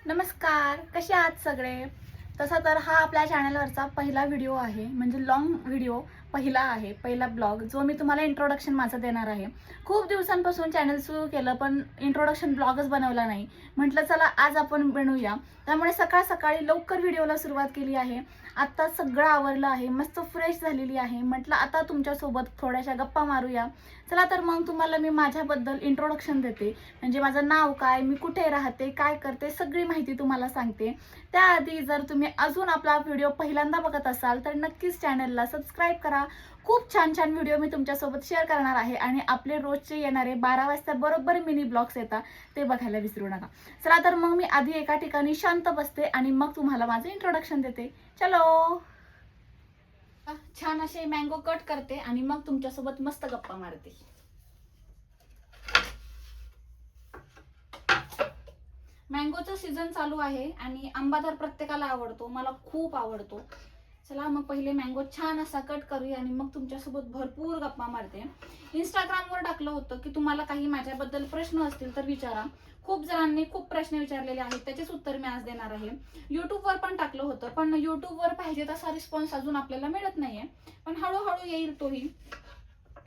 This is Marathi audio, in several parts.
नमस्कार, कसे आहात सगळे? तसा तर हा आपल्या चॅनलवरचा पहिला व्हिडिओ आहे, म्हणजे लॉंग व्हिडिओ पहिला आहे, पहिला ब्लॉग जो मी तुम्हाला इंट्रोडक्शन माझं देणार आहे. खूप दिवसांपासून चॅनल सुरू केलं पण इंट्रोडक्शन ब्लॉगच बनवला नाही. म्हटलं चला आज आपण बनवूया. त्यामुळे सकाळ सकाळी लवकर व्हिडिओला सुरुवात केली आहे. आता सगळं आवरलं आहे, मस्त फ्रेश झालेली आहे. म्हटलं आता तुमच्यासोबत थोड्याशा गप्पा मारूया. चला तर मग तुम्हाला मी माझ्याबद्दल इंट्रोडक्शन देते. म्हणजे माझं नाव काय, मी कुठे राहते, काय करते, सगळी माहिती तुम्हाला सांगते. त्याआधी जर तुम्ही अजून आपला व्हिडिओ पहिल्यांदा बघत असाल तर नक्कीच चॅनलला सबस्क्राईब करा. खूप छान छान व्हिडिओ मी तुमच्यासोबत शेअर करणार आहे आणि आपले रोजचे येणारे 12 वाजता बरोबर मिनी ब्लॉग्स येतात ते बघायला विसरू नका. चला तर मग मी आधी एका ठिकाणी शांत बसते आणि मग तुम्हाला माझं इंट्रोडक्शन देते. चलो. छान असे मँगो कट करते आणि मग तुमच्यासोबत मस्त गप्पा मारते. मँगोचं सीझन चालू आहे आणि आंबा तर प्रत्येकाला आवडतो, मला खूप आवडतो. चला मग पहिले मँगो छान असा कट करूया आणि मग तुमच्यासोबत भरपूर गप्पा मारते. इंस्टाग्रामवर टाकलं होतं की तुम्हाला काही माझ्याबद्दल प्रश्न असतील तर विचारा. खूप जणांनी खूप प्रश्न विचारलेले आहेत, त्याचेच उत्तर मी आज देणार आहे. युट्यूबवर पण टाकलं होतं पण युट्यूबवर पाहिजे तसा रिस्पॉन्स अजून आपल्याला मिळत नाहीये, पण हळूहळू येईल तोही.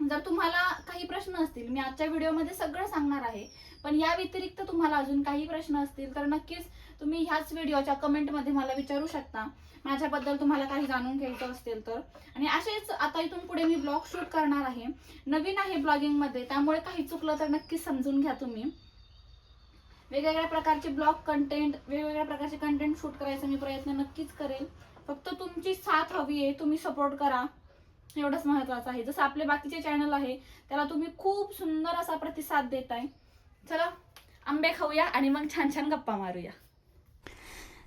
जर तुम्हाला काही प्रश्न असतील मी आजच्या व्हिडिओमध्ये सगळं सांगणार आहे, पण या व्यतिरिक्त तुम्हाला अजून काही प्रश्न असतील तर नक्कीच तुम्ही ह्याच व्हिडिओच्या कमेंटमध्ये मला विचारू शकता. माझ्याबद्दल तुम्हाला काही जाणून घ्यायचं असेल तर. आणि असेच आता इथून पुढे मी ब्लॉग शूट करणार आहे. नवीन आहे ब्लॉगिंगमध्ये, त्यामुळे काही चुकलं तर नक्कीच समजून घ्या तुम्ही. वेगवेगळ्या प्रकारचे ब्लॉग कंटेंट, वेगवेगळ्या प्रकारचे कंटेंट शूट करायचा मी प्रयत्न नक्कीच करेल. फक्त तुमची साथ हवी आहे, तुम्ही सपोर्ट करा, एवढंच महत्त्वाचं आहे. जसं आपले बाकीचे चॅनल आहे त्याला तुम्ही खूप सुंदर असा प्रतिसाद देताय. चला आंबे खाऊया आणि मग छान छान गप्पा मारूया.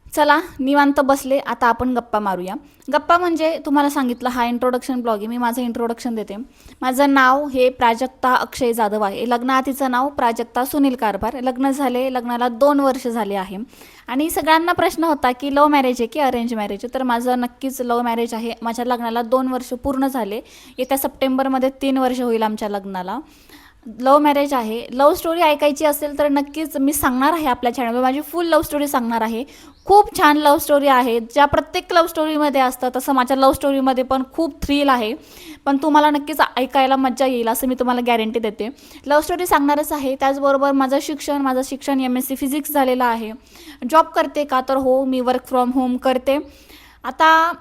चला निवांत बसले, आता आपण गप्पा मारूया. गप्पा म्हणजे तुम्हाला सांगितलं हा इंट्रोडक्शन ब्लॉग आहे, मी माझं इंट्रोडक्शन देते. माझं नाव हे प्राजक्ता अक्षय जाधव आहे. लग्नाआधीचं नाव प्राजक्ता सुनील कारभार. लग्न झाले, लग्नाला 2 वर्ष झाले आहे. आणि सगळ्यांना प्रश्न होता की लव्ह मॅरेज आहे की अरेंज मॅरेज आहे. तर माझं नक्कीच लव्ह मॅरेज आहे. माझ्या लग्नाला 2 वर्ष पूर्ण झाले. येत्या सप्टेंबरमध्ये 3 वर्ष होईल आमच्या लग्नाला. लव्ह मॅरेज आहे. लव्ह स्टोरी ऐकायची असेल तर नक्कीच मी सांगणार आहे आपल्या चॅनलवर, माझी फुल लव्ह स्टोरी सांगणार आहे. खूप छान लव्ह स्टोरी आहे, ज्या प्रत्येक लव्ह स्टोरीमध्ये असतं तसं माझ्या लव्ह स्टोरीमध्ये पण खूप थ्रिल आहे. पण तुम्हाला नक्कीच ऐकायला मजा येईल असं मी तुम्हाला गॅरंटी देते. लव्ह स्टोरी सांगणारच आहे. त्याचबरोबर माझं शिक्षण MSc फिजिक्स झालेलं आहे. जॉब करते का तर हो, मी वर्क फ्रॉम होम करते. आता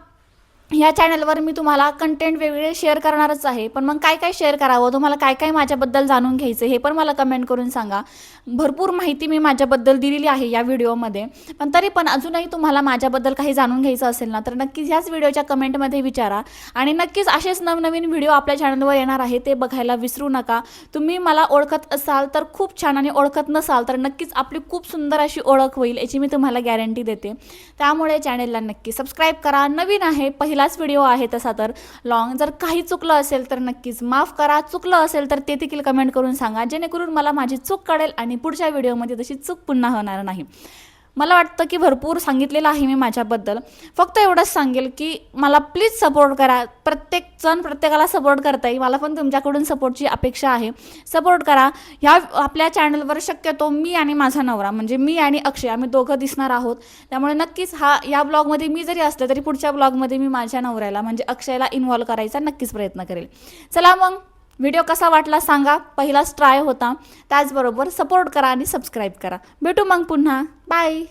ह्या चॅनलवर मी तुम्हाला कंटेंट वेगवेगळे शेअर करणारच आहे, पण मग काय काय शेअर करावं, तुम्हाला काय काय माझ्याबद्दल जाणून घ्यायचं हे पण मला कमेंट करून सांगा. भरपूर माहिती मी माझ्याबद्दल दिलेली आहे या व्हिडिओमध्ये, पण तरी पण अजूनही तुम्हाला माझ्याबद्दल काही जाणून घ्यायचं असेल ना तर नक्कीच ह्याच व्हिडिओच्या कमेंटमध्ये विचारा. आणि नक्कीच असेच नवनवीन व्हिडिओ आपल्या चॅनलवर येणार आहे, ते बघायला विसरू नका. तुम्ही मला ओळखत असाल तर खूप छान, आणि ओळखत नसाल तर नक्कीच आपली खूप सुंदर अशी ओळख होईल याची मी तुम्हाला गॅरंटी देते. त्यामुळे चॅनलला नक्की सबस्क्राईब करा. नवीन आहे, पहिलाच व्हिडिओ आहे तसा तर लॉंग. जर काही चुकलं असेल तर नक्कीच माफ करा. चुकलं असेल तर ते देखील कमेंट करून सांगा, जेणेकरून मला माझी चूक कळेल आणि पुढच्या व्हिडिओमध्ये तशी चूक पुन्हा होणार नाही. मला वाटतं की भरपूर सांगितलेलं आहे मी माझ्याबद्दल. फक्त एवढंच सांगेल की मला प्लीज सपोर्ट करा. प्रत्येक जण प्रत्येकाला सपोर्ट करता येईल, मला पण तुमच्याकडून सपोर्टची अपेक्षा आहे. सपोर्ट करा. ह्या आपल्या चॅनलवर शक्यतो मी आणि माझा नवरा, म्हणजे मी आणि अक्षय, आम्ही दोघं दिसणार आहोत. त्यामुळे नक्कीच या ब्लॉगमध्ये मी जरी असले तरी पुढच्या ब्लॉगमध्ये मी माझ्या नवऱ्याला म्हणजे अक्षयला इन्व्हॉल्व करायचा नक्कीच प्रयत्न करेल. चला मग व्हिडिओ कसा वाटला सांगा. पहिलाच ट्राय होता. त्याचबरोबर सपोर्ट करा आणि सबस्क्राईब करा. भेटू मग पुन्हा. बाय.